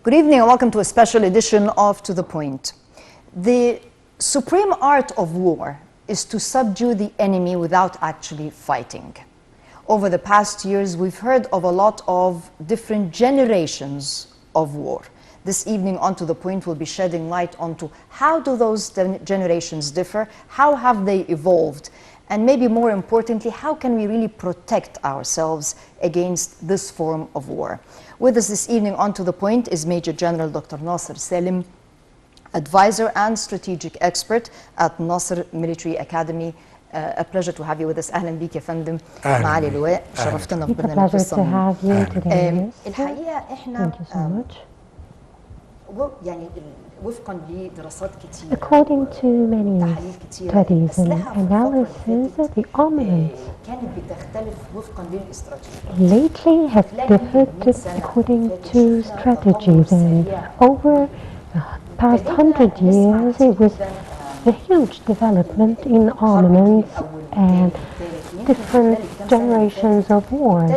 Good evening and welcome to a special edition of To The Point. The supreme art of war is to subdue the enemy without actually fighting. Over the past years, we've heard of a lot of different generations of war. This evening on To The Point, we'll be shedding light onto how do those generations differ, how have they evolved, and maybe more importantly, how can we really protect ourselves against this form of war? With us this evening on To The Point is Major General Dr. Nasser Salim, advisor and strategic expert at Nasser Military Academy. A pleasure to have you with us. أهلا بيك يا فندم معالي اللواء. شرفتنا في برنامج الصميم. الحقيقة إحنا يعني وفقا لدراسات كتير According to many studies and analysis, the armaments lately have differed according to strategies, and over the past 100 years it was a huge development in armaments and different generations of wars.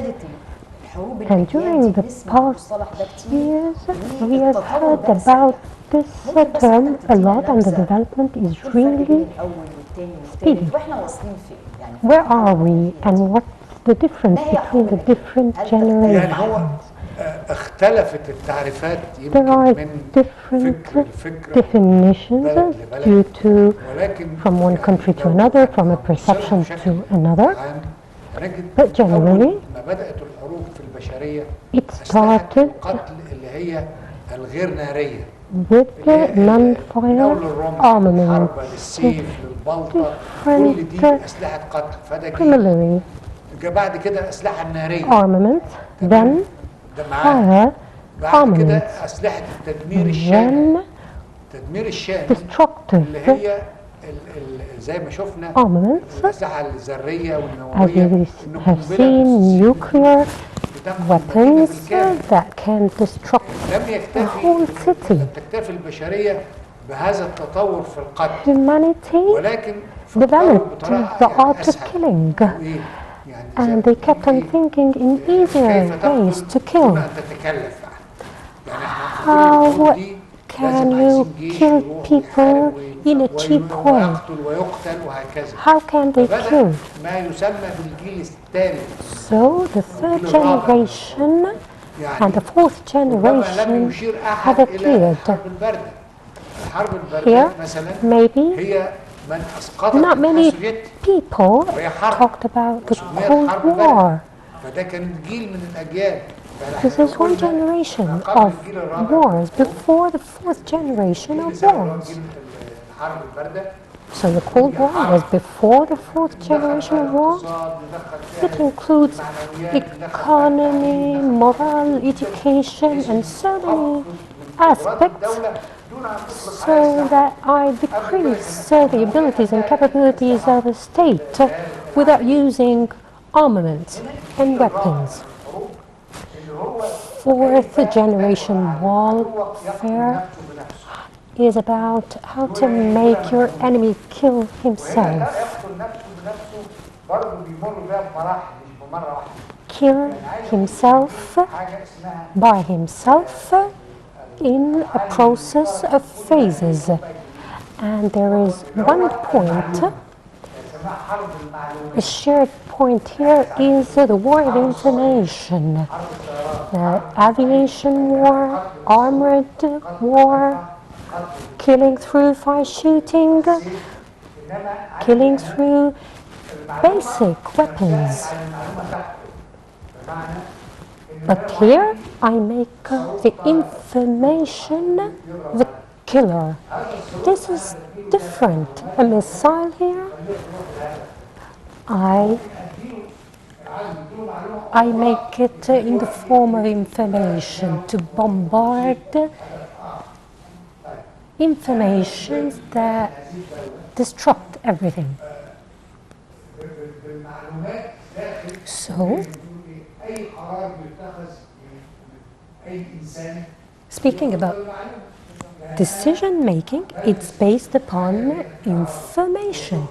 And during the past years, we have heard about this term a lot, and the development is really speedy. Where are we, and what's the difference between the different generations? There are different definitions due to from one country to another, from a perception to another, but generally it started with the non-fire armaments, different preliminary armaments, then fire armaments, then destructive armaments, as we have seen, nuclear weapons that can destruct the whole city. Humanity developed the art of killing, and they kept on thinking in easier ways to kill. How can you kill people in a cheap way? How can they kill? So the third generation and the fourth generation have appeared. Here, maybe not many people talked about the Cold War. This is one generation of wars before the fourth generation of wars. So the Cold War was before the fourth generation of wars. It includes economy, moral, education, and so many aspects, so that I decrease the abilities and capabilities of a state without using armaments and weapons. Fourth generation warfare is about how to make your enemy kill himself. Kill himself by himself in a process of phases. And there is one point, a shared point here is the war of information. Aviation war, armored war, killing through fire shooting, killing through basic weapons. But here I make the information the killer. This is different. A missile here, I make it in the form of information to bombard information that destruct everything. So, speaking about decision making, it's based upon information.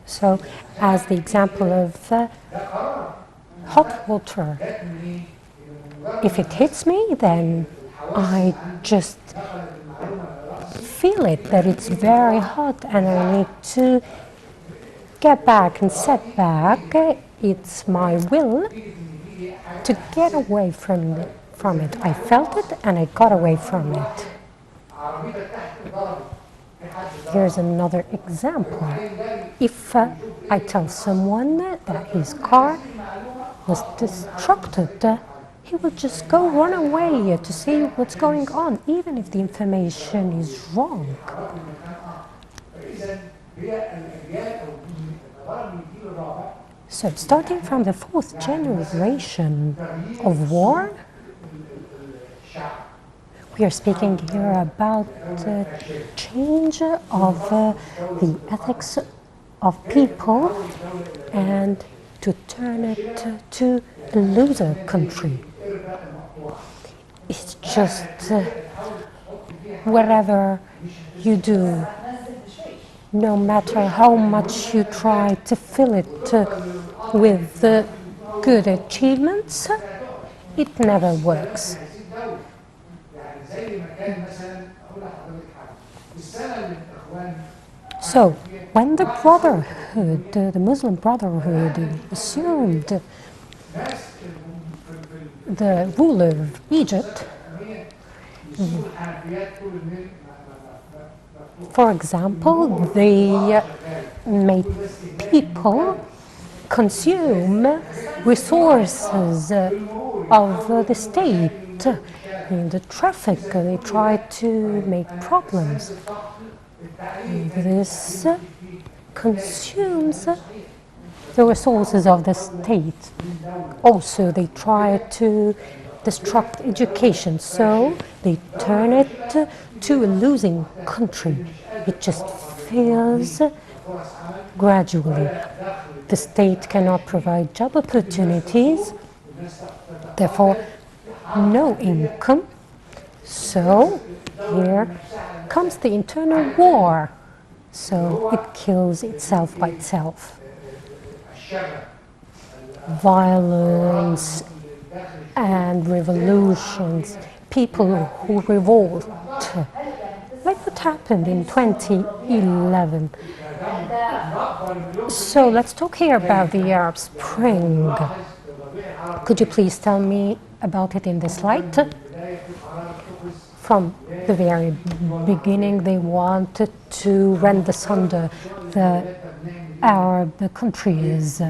So, as the example of hot water, if it hits me, then I just feel it, that it's very hot, and I need to get back and set back. It's my will to get away from it. I felt it and I got away from it. Here's another example. If I tell someone that his car was destructed, he will just go run away to see what's going on, even if the information is wrong. So, starting from the 4th generation of war, we are speaking here about the change of the ethics of people and to turn it to a loser country. It's just whatever you do, no matter how much you try to fill it with good achievements, it never works. So, when the Brotherhood, the Muslim Brotherhood, assumed the ruler of Egypt, for example, they made people consume resources of the state. In the traffic, they try to make problems. This consumes the resources of the state. Also, they try to destruct education, so they turn it to a losing country. It just fails gradually. The state cannot provide job opportunities, therefore no income. So here comes the internal war. So it kills itself by itself. Violence and revolutions, people who revolt, like what happened in 2011. So let's talk here about the Arab Spring. Could you please tell me about it in this light? From the very beginning, they wanted to rend asunder the Arab countries.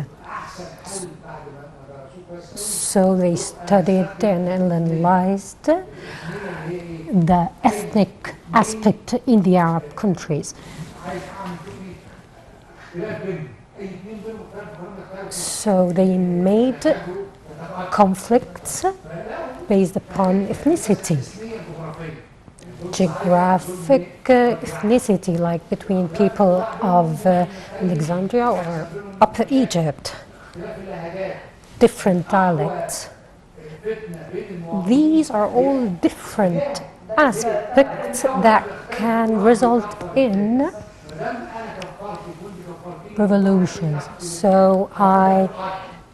So they studied and analyzed the ethnic aspect in the Arab countries. So they made conflicts based upon ethnicity, geographic ethnicity, like between people of Alexandria or Upper Egypt, different dialects. These are all different aspects that can result in revolutions. So I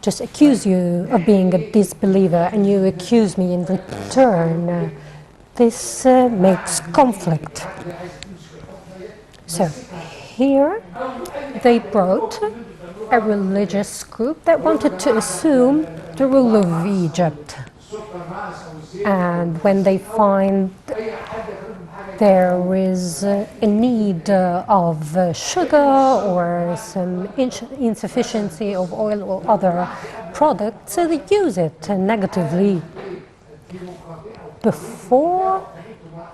just accuse you of being a disbeliever and you accuse me in return. This makes conflict. So here they brought a religious group that wanted to assume the rule of Egypt. And when they find there is a need of sugar or some insufficiency of oil or other products, so they use it negatively. Before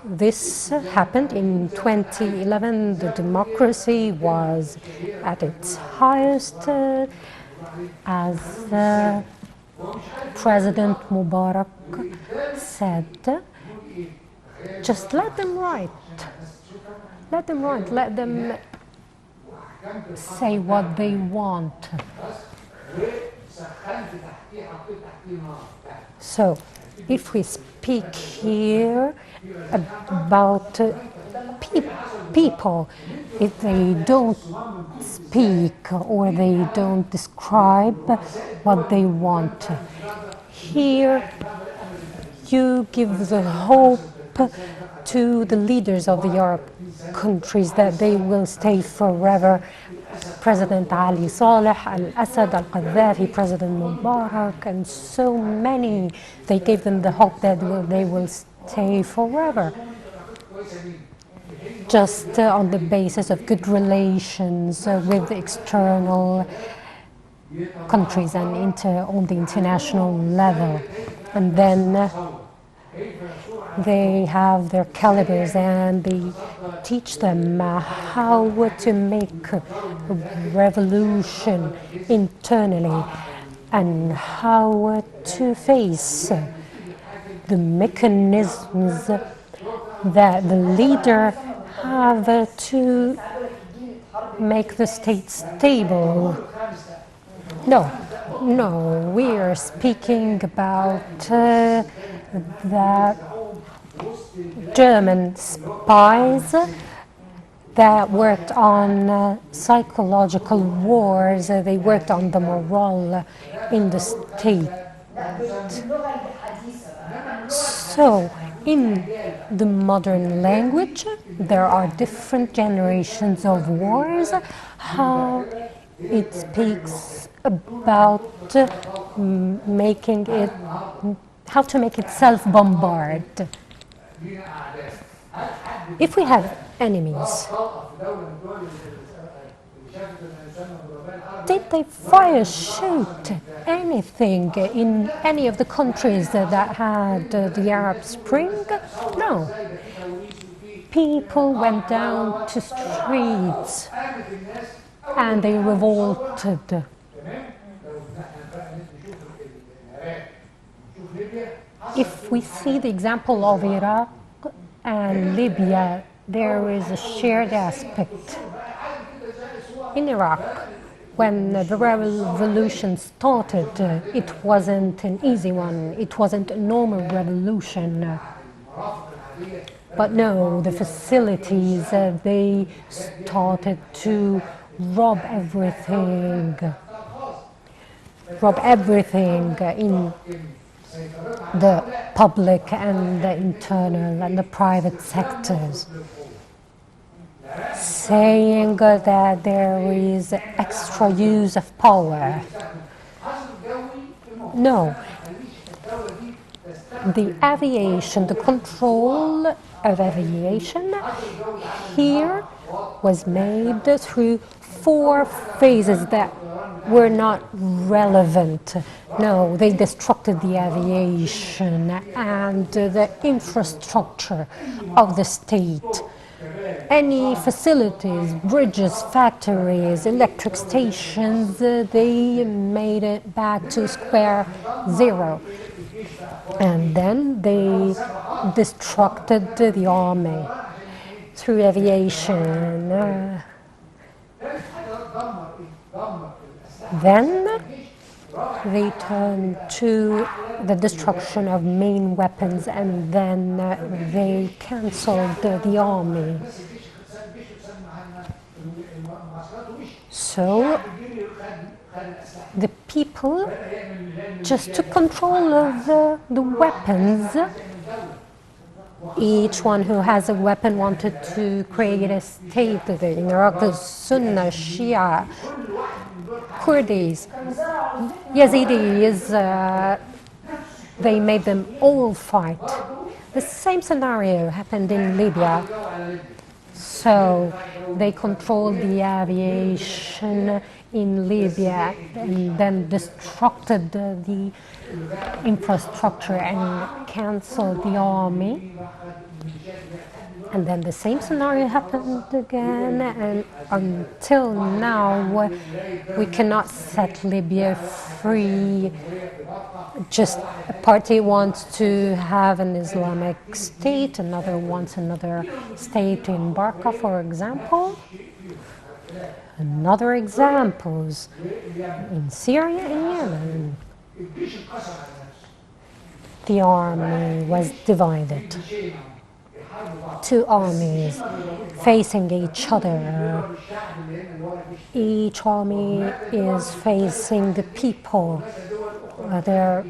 this happened in 2011, the democracy was at its highest as President Mubarak said, just let them write. Let them write. Let them say what they want. So, if we speak here about people, if they don't speak or they don't describe what they want, here you give the hope to the leaders of the Arab countries that they will stay forever. President Ali Saleh, Al-Assad, Al-Qaddafi, President Mubarak, and so many, they gave them the hope that they will stay forever. Just on the basis of good relations with the external countries and on the international level. And then they have their calibers and they teach them how to make a revolution internally and how to face the mechanisms that the leader have to make the state stable. No, we are speaking about the German spies that worked on psychological wars. They worked on the morale in the state. So, in the modern language, there are different generations of wars. How it speaks about how to make it self-bombard. If we have enemies, did they fire, shoot anything in any of the countries that had the Arab Spring? No. People went down to streets and they revolted. If we see the example of Iraq and Libya, there is a shared aspect. In Iraq, when the revolution started, it wasn't an easy one. It wasn't a normal revolution. But no, the facilities, they started to rob everything in the public and the internal and the private sectors, saying that there is extra use of power. No. The aviation, the control of aviation here was made through 4 phases that were not relevant. No, they destructed the aviation and the infrastructure of the state. Any facilities, bridges, factories, electric stations, they made it back to square zero. And then they destructed the army through aviation. Then they turned to the destruction of main weapons, and then they cancelled the army. So the people just took control of the weapons. Each one who has a weapon wanted to create a state. In Iraq, the Sunni, Shia, Kurds, Yazidis, they made them all fight. The same scenario happened in Libya. So they controlled the aviation in Libya and then destructed the infrastructure and cancelled the army. And then the same scenario happened again, and until now we cannot set Libya free. Just a party wants to have an Islamic state, another wants another state in Barca, for example. Another examples in Syria and Yemen. The army was divided. 2 armies facing each other. Each army is facing the people. They're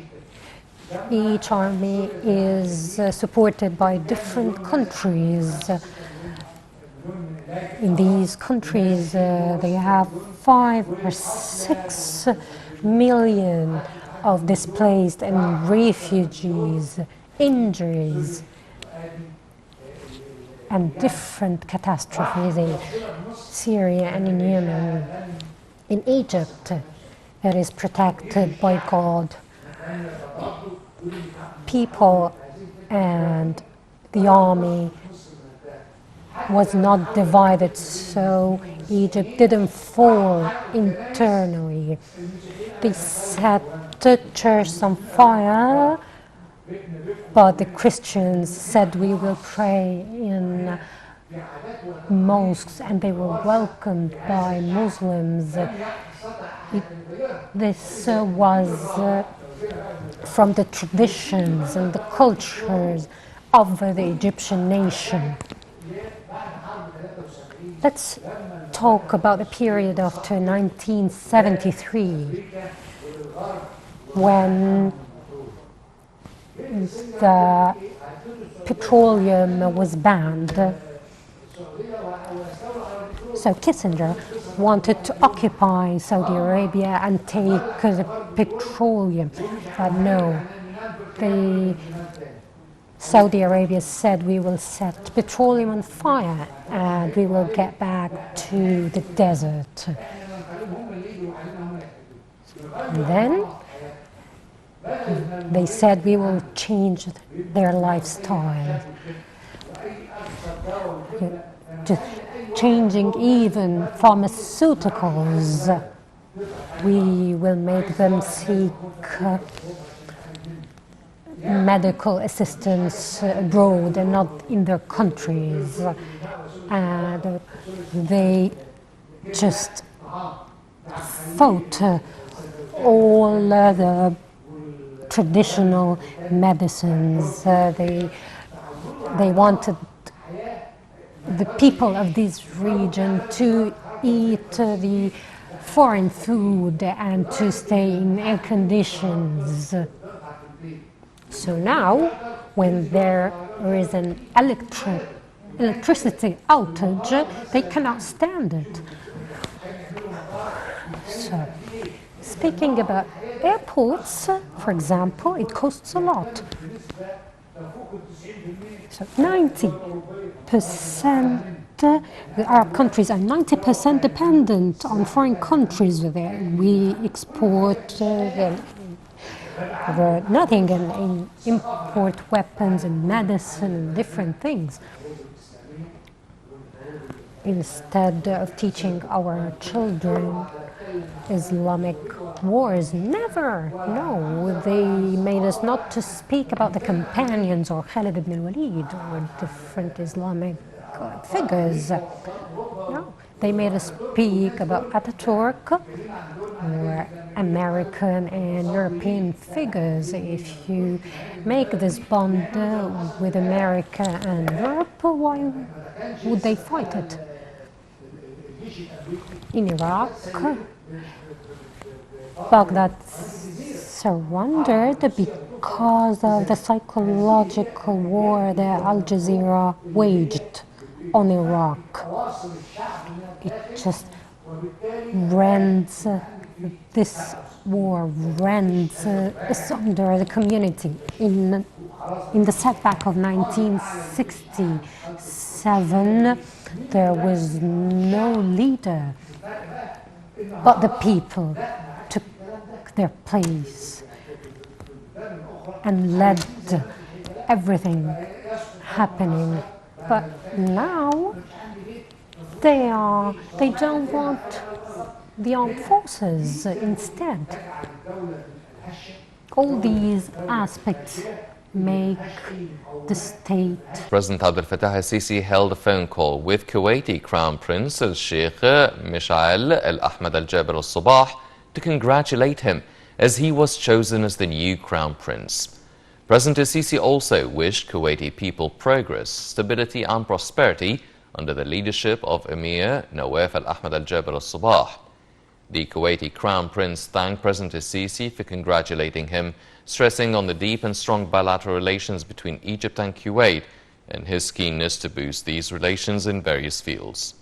Each army is supported by different countries. In these countries, they have 5 or 6 million of displaced and refugees, injuries, and different catastrophes in Syria and in Yemen. In Egypt, it is protected by God. People and the army was not divided, so Egypt didn't fall internally. They set the church on fire, but the Christians said we will pray in mosques, and they were welcomed by Muslims. This was from the traditions and the cultures of the Egyptian nation. Let's talk about the period after 1973, when the petroleum was banned. So Kissinger wanted to occupy Saudi Arabia and take the petroleum, but no. Saudi Arabia said we will set petroleum on fire and we will get back to the desert. And then they said we will change their lifestyle. Changing even pharmaceuticals. We will make them seek medical assistance abroad and not in their countries. And they just fought all the traditional medicines. They wanted the people of this region to eat the foreign food and to stay in air conditions. So now, when there is an electricity outage, they cannot stand it. So, speaking about airports, for example, it costs a lot. So 90%, our countries are 90% dependent on foreign countries. We export nothing and import weapons and medicine and different things. Instead of teaching our children Islamic wars, never, no. They made us not to speak about the companions or Khalid ibn al-Walid or different Islamic figures. No, they made us speak about Ataturk or American and European figures. If you make this bond with America and Europe, why would they fight it? In Iraq, Baghdad surrendered because of the psychological war that Al Jazeera waged on Iraq. It just rends, this war rends asunder the community. In the setback of 1967, there was no leader, but the people took their place and led everything happening. But now they don't want the armed forces instead. All these aspects make the state. President Abdel Fattah al-Sisi held a phone call with Kuwaiti Crown Prince al-Sheikh Mishael al-Ahmad al-Jaber al-Sabah to congratulate him as he was chosen as the new Crown Prince. President al-Sisi also wished Kuwaiti people progress, stability and prosperity under the leadership of Emir Nawaf al-Ahmad al-Jaber al-Sabah. The Kuwaiti Crown Prince thanked President al-Sisi for congratulating him, stressing on the deep and strong bilateral relations between Egypt and Kuwait and his keenness to boost these relations in various fields.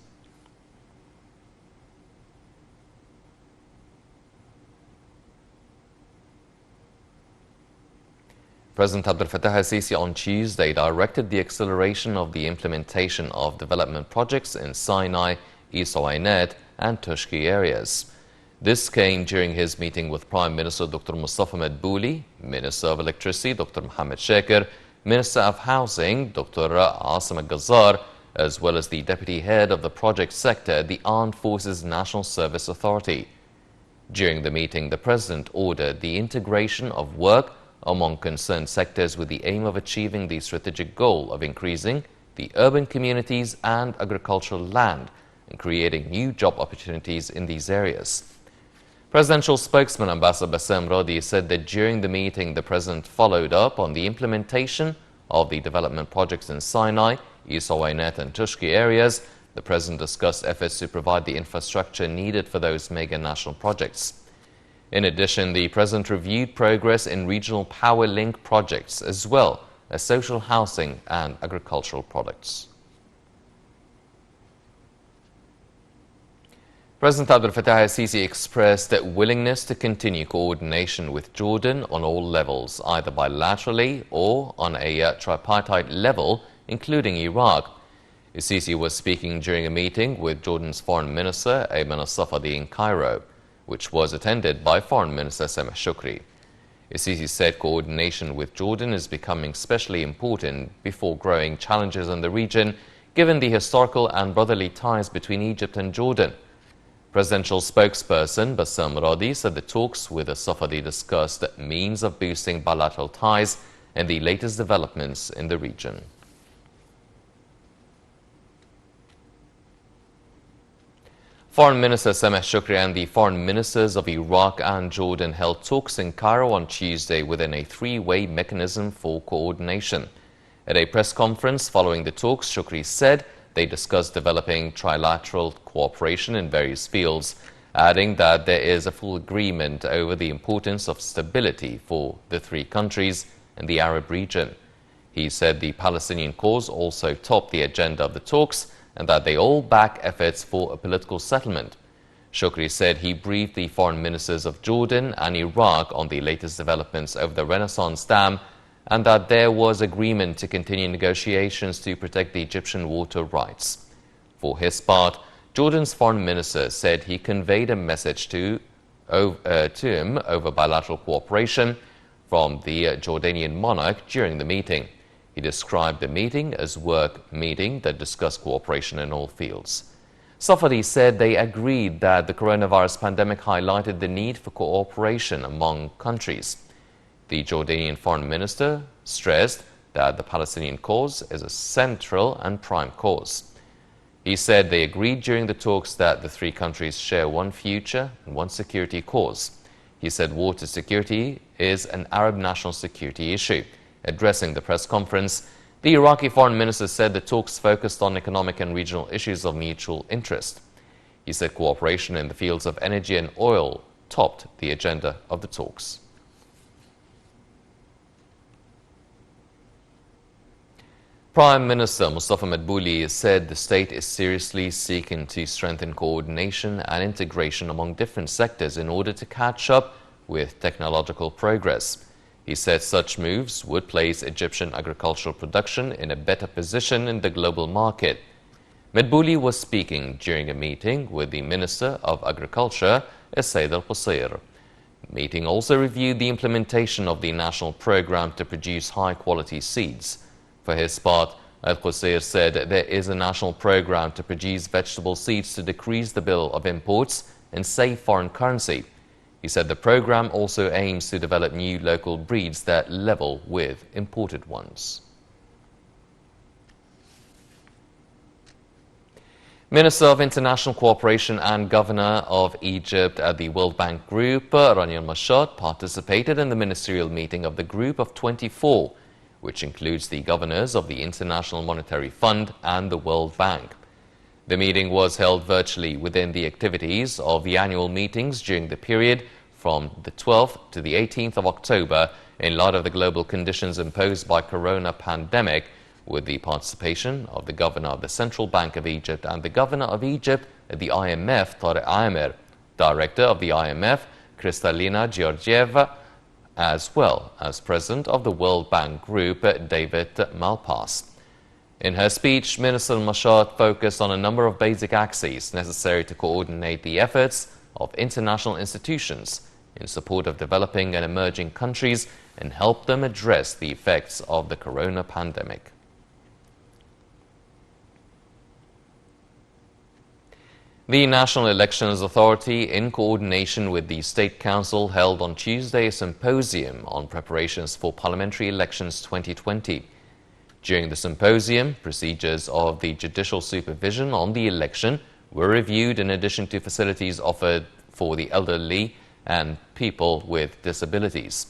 President Abdel Fattah al-Sisi on Tuesday directed the acceleration of the implementation of development projects in Sinai, Isawainet and Tushki areas. This came during his meeting with Prime Minister Dr. Mustafa Madbouli, Minister of Electricity Dr. Mohammed Shakir, Minister of Housing Dr. Asim al-Ghazar, as well as the Deputy Head of the project sector, the Armed Forces National Service Authority. During the meeting, the President ordered the integration of work among concerned sectors with the aim of achieving the strategic goal of increasing the urban communities and agricultural land and creating new job opportunities in these areas. Presidential spokesman Ambassador Bassam Radi said that during the meeting, the President followed up on the implementation of the development projects in Sinai, Isawainet and Tushki areas. The President discussed efforts to provide the infrastructure needed for those mega national projects. In addition, the President reviewed progress in regional power link projects as well as social housing and agricultural products. President Abdel Fattah al-Sisi expressed that willingness to continue coordination with Jordan on all levels, either bilaterally or on a tripartite level, including Iraq. al-Sisi was speaking during a meeting with Jordan's Foreign Minister Ayman al-Safadi in Cairo, which was attended by Foreign Minister Sameh Shukri. al-Sisi said coordination with Jordan is becoming especially important before growing challenges in the region, given the historical and brotherly ties between Egypt and Jordan. Presidential spokesperson Bassam Radi said the talks with al-Safadi discussed means of boosting bilateral ties and the latest developments in the region. Foreign Minister Sameh Shukri and the foreign ministers of Iraq and Jordan held talks in Cairo on Tuesday within a three-way mechanism for coordination. At a press conference following the talks, Shukri said they discussed developing trilateral cooperation in various fields, adding that there is a full agreement over the importance of stability for the three countries and the Arab region. He said the Palestinian cause also topped the agenda of the talks and that they all back efforts for a political settlement. Shukri said he briefed the foreign ministers of Jordan and Iraq on the latest developments over the Renaissance Dam and that there was agreement to continue negotiations to protect the Egyptian water rights. For his part, Jordan's foreign minister said he conveyed a message to him over bilateral cooperation from the Jordanian monarch during the meeting. He described the meeting as work meeting that discussed cooperation in all fields. Safadi said they agreed that the coronavirus pandemic highlighted the need for cooperation among countries. The Jordanian foreign minister stressed that the Palestinian cause is a central and prime cause. He said they agreed during the talks that the three countries share one future and one security cause. He said water security is an Arab national security issue. Addressing the press conference, the Iraqi foreign minister said the talks focused on economic and regional issues of mutual interest. He said cooperation in the fields of energy and oil topped the agenda of the talks. Prime Minister Mustafa Madbouli said the state is seriously seeking to strengthen coordination and integration among different sectors in order to catch up with technological progress. He said such moves would place Egyptian agricultural production in a better position in the global market. Madbouli was speaking during a meeting with the Minister of Agriculture, Said al-Qusayr. The meeting also reviewed the implementation of the national program to produce high-quality seeds. For his part, al-Qusayr said there is a national program to produce vegetable seeds to decrease the bill of imports and save foreign currency. He said the program also aims to develop new local breeds that level with imported ones. Minister of International Cooperation and Governor of Egypt at the World Bank Group, Rania Mashad, participated in the ministerial meeting of the Group of 24, which includes the governors of the International Monetary Fund and the World Bank. The meeting was held virtually within the activities of the annual meetings during the period from the 12th to the 18th of October in light of the global conditions imposed by corona pandemic, with the participation of the Governor of the Central Bank of Egypt and the Governor of Egypt at the IMF, Tariq Amir, Director of the IMF, Kristalina Georgieva, as well as President of the World Bank Group, David Malpass. In her speech, Minister Mashat focused on a number of basic axes necessary to coordinate the efforts of international institutions in support of developing and emerging countries and help them address the effects of the corona pandemic. The National Elections Authority, in coordination with the State Council, held on Tuesday a symposium on preparations for Parliamentary Elections 2020. During the symposium, procedures of the judicial supervision on the election were reviewed in addition to facilities offered for the elderly and people with disabilities.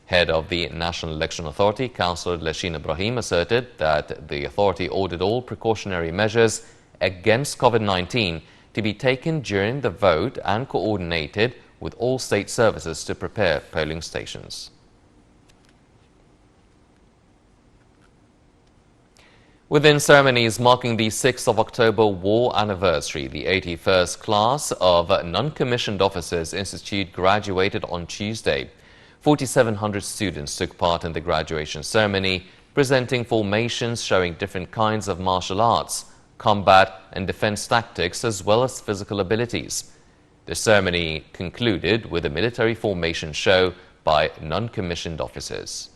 Head of the National Election Authority, Councillor Lashin Ibrahim, asserted that the authority ordered all precautionary measures against COVID-19 to be taken during the vote and coordinated with all state services to prepare polling stations. Within ceremonies marking the 6th of October war anniversary, the 81st class of Non-Commissioned Officers Institute graduated on Tuesday. 4,700 students took part in the graduation ceremony, presenting formations showing different kinds of martial arts, combat and defense tactics, as well as physical abilities. The ceremony concluded with a military formation show by non-commissioned officers.